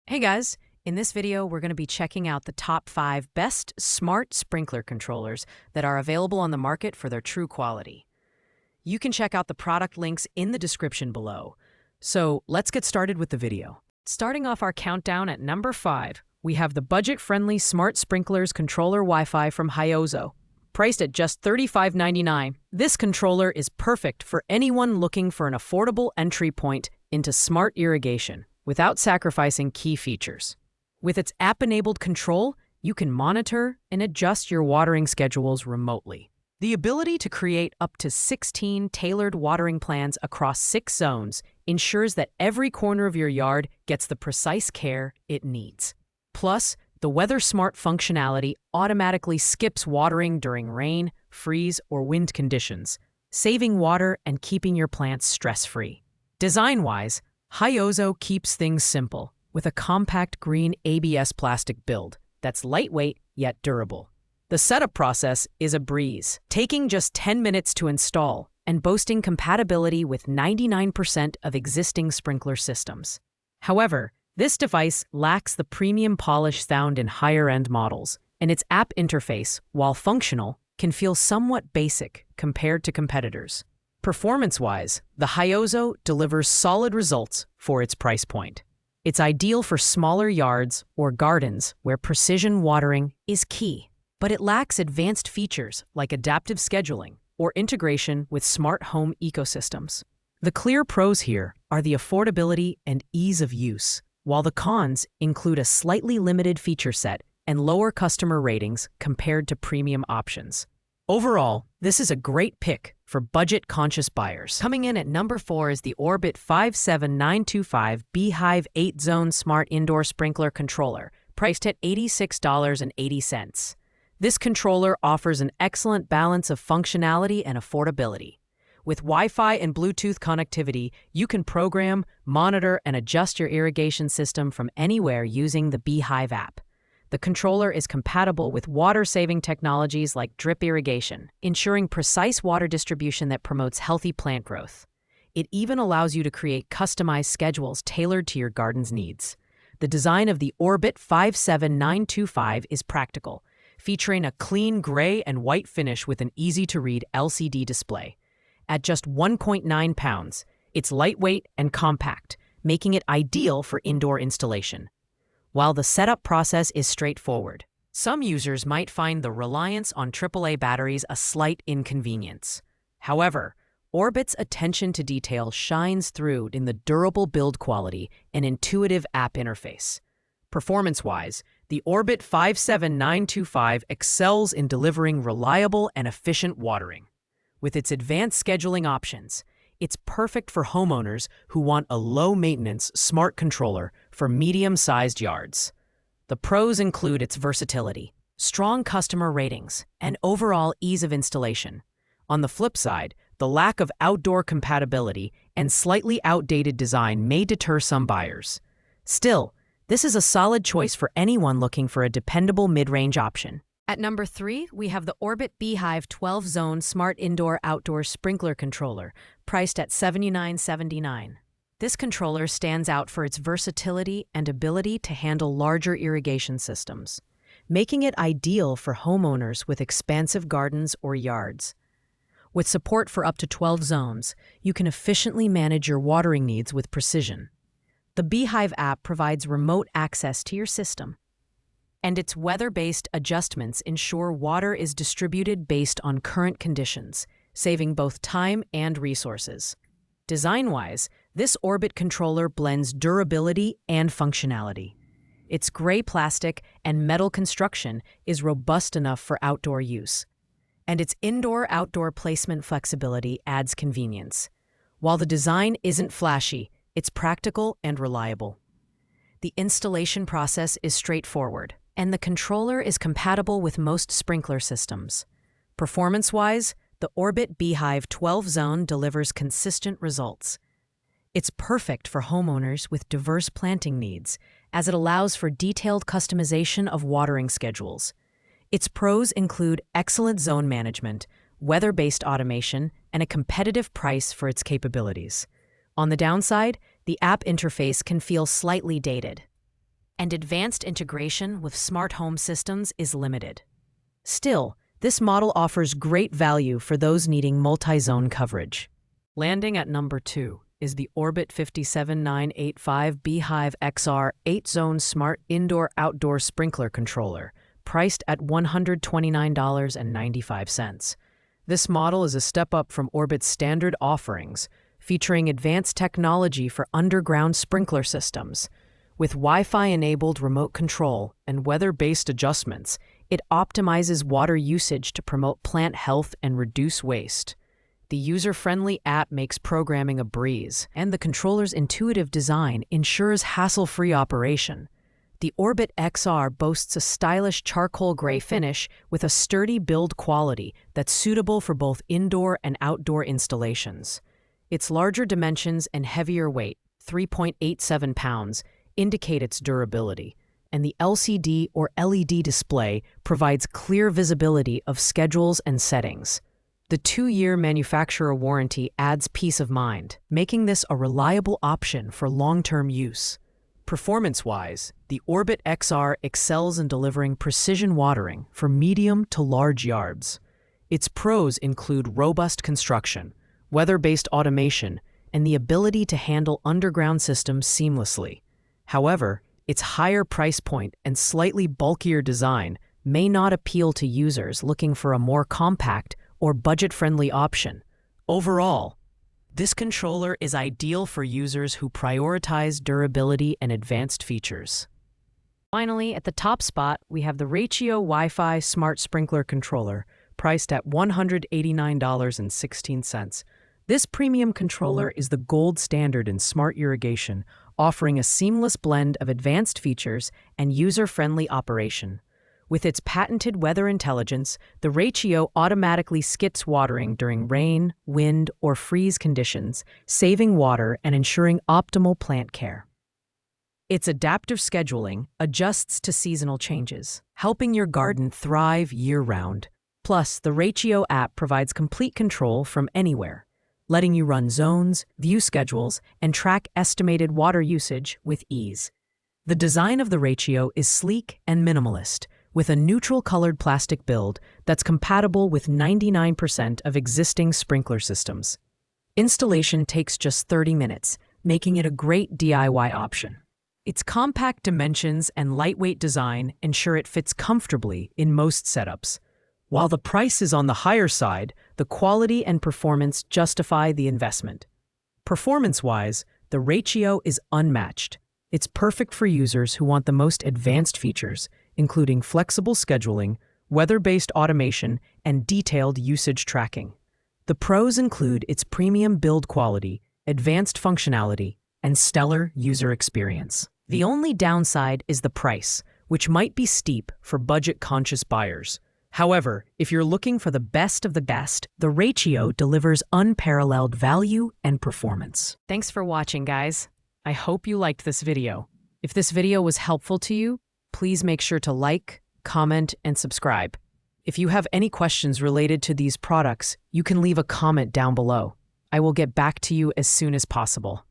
Hey guys, in this video we're going to be checking out the top 5 best smart sprinkler controllers that are available on the market for their true quality. You can check out the product links in the description below. So let's get started with the video. Starting off our countdown at number 5, we have the budget-friendly Smart Sprinklers Controller Wi-Fi from Rachio. Priced at just $35.99, this controller is perfect for anyone looking for an affordable entry point into smart irrigation without sacrificing key features. With its app-enabled control, you can monitor and adjust your watering schedules remotely. The ability to create up to 16 tailored watering plans across 6 zones ensures that every corner of your yard gets the precise care it needs. Plus, the Weather Smart functionality automatically skips watering during rain, freeze, or wind conditions, saving water and keeping your plants stress-free. Design-wise, Rachio keeps things simple with a compact green ABS plastic build that's lightweight yet durable. The setup process is a breeze, taking just 10 minutes to install and boasting compatibility with 99% of existing sprinkler systems. However, this device lacks the premium polish found in higher-end models, and its app interface, while functional, can feel somewhat basic compared to competitors. Performance-wise, the Rachio delivers solid results for its price point. It's ideal for smaller yards or gardens where precision watering is key, but it lacks advanced features like adaptive scheduling or integration with smart home ecosystems. The clear pros here are the affordability and ease of use, while the cons include a slightly limited feature set and lower customer ratings compared to premium options. Overall, this is a great pick for budget-conscious buyers. Coming in at number 4 is the Orbit 57925 B-hyve 8-zone Smart Indoor Sprinkler Controller, priced at $86.80. This controller offers an excellent balance of functionality and affordability. With Wi-Fi and Bluetooth connectivity, you can program, monitor, and adjust your irrigation system from anywhere using the B-hyve app. The controller is compatible with water-saving technologies like drip irrigation, ensuring precise water distribution that promotes healthy plant growth. It even allows you to create customized schedules tailored to your garden's needs. The design of the Orbit 57925 is practical, featuring a clean gray and white finish with an easy-to-read LCD display. At just 1.9 pounds, it's lightweight and compact, making it ideal for indoor installation. While the setup process is straightforward, some users might find the reliance on AAA batteries a slight inconvenience. However, Orbit's attention to detail shines through in the durable build quality and intuitive app interface. Performance-wise, the Orbit 57925 excels in delivering reliable and efficient watering. With its advanced scheduling options, it's perfect for homeowners who want a low-maintenance smart controller for medium-sized yards. The pros include its versatility, strong customer ratings, and overall ease of installation. On the flip side, the lack of outdoor compatibility and slightly outdated design may deter some buyers. Still, this is a solid choice for anyone looking for a dependable mid-range option. At number 3, we have the Orbit B-hyve 12-zone Smart Indoor-Outdoor Sprinkler Controller, priced at $79.79. This controller stands out for its versatility and ability to handle larger irrigation systems, making it ideal for homeowners with expansive gardens or yards. With support for up to 12 zones, you can efficiently manage your watering needs with precision. The B-hyve app provides remote access to your system, and its weather-based adjustments ensure water is distributed based on current conditions, saving both time and resources. Design-wise, this Orbit controller blends durability and functionality. Its gray plastic and metal construction is robust enough for outdoor use, and its indoor-outdoor placement flexibility adds convenience. While the design isn't flashy, it's practical and reliable. The installation process is straightforward, and the controller is compatible with most sprinkler systems. Performance-wise, the Orbit B-hyve 12-zone delivers consistent results. It's perfect for homeowners with diverse planting needs, as it allows for detailed customization of watering schedules. Its pros include excellent zone management, weather-based automation, and a competitive price for its capabilities. On the downside, the app interface can feel slightly dated. and advanced integration with smart home systems is limited. Still, this model offers great value for those needing multi-zone coverage. Landing at number 2 is the Orbit 57985 B-hyve XR 8-zone smart indoor-outdoor sprinkler controller, priced at $129.95. This model is a step up from Orbit's standard offerings, featuring advanced technology for underground sprinkler systems. With Wi-Fi-enabled remote control and weather-based adjustments, it optimizes water usage to promote plant health and reduce waste. The user-friendly app makes programming a breeze, and the controller's intuitive design ensures hassle-free operation. The Orbit XR boasts a stylish charcoal gray finish with a sturdy build quality that's suitable for both indoor and outdoor installations. Its larger dimensions and heavier weight, 3.87 pounds, indicate its durability, and the LCD or LED display provides clear visibility of schedules and settings. The 2-year manufacturer warranty adds peace of mind, making this a reliable option for long-term use. Performance-wise, the Orbit XR excels in delivering precision watering for medium to large yards. Its pros include robust construction, weather-based automation, and the ability to handle underground systems seamlessly. However, its higher price point and slightly bulkier design may not appeal to users looking for a more compact or budget-friendly option. Overall, this controller is ideal for users who prioritize durability and advanced features. Finally, at the top spot, we have the Rachio Wi-Fi Smart Sprinkler Controller, priced at $189.16. This premium controller is the gold standard in smart irrigation, offering a seamless blend of advanced features and user-friendly operation. With its patented weather intelligence, the Rachio automatically skips watering during rain, wind, or freeze conditions, saving water and ensuring optimal plant care. Its adaptive scheduling adjusts to seasonal changes, helping your garden thrive year-round. Plus, the Rachio app provides complete control from anywhere, letting you run zones, view schedules, and track estimated water usage with ease. The design of the Rachio is sleek and minimalist, with a neutral-colored plastic build that's compatible with 99% of existing sprinkler systems. Installation takes just 30 minutes, making it a great DIY option. Its compact dimensions and lightweight design ensure it fits comfortably in most setups. While the price is on the higher side, the quality and performance justify the investment. Performance-wise, the Rachio is unmatched. It's perfect for users who want the most advanced features, including flexible scheduling, weather-based automation, and detailed usage tracking. The pros include its premium build quality, advanced functionality, and stellar user experience. The only downside is the price, which might be steep for budget-conscious buyers. However, if you're looking for the best of the best, the Rachio delivers unparalleled value and performance. Thanks for watching, guys. I hope you liked this video. If this video was helpful to you, please make sure to like, comment, and subscribe. If you have any questions related to these products, you can leave a comment down below. I will get back to you as soon as possible.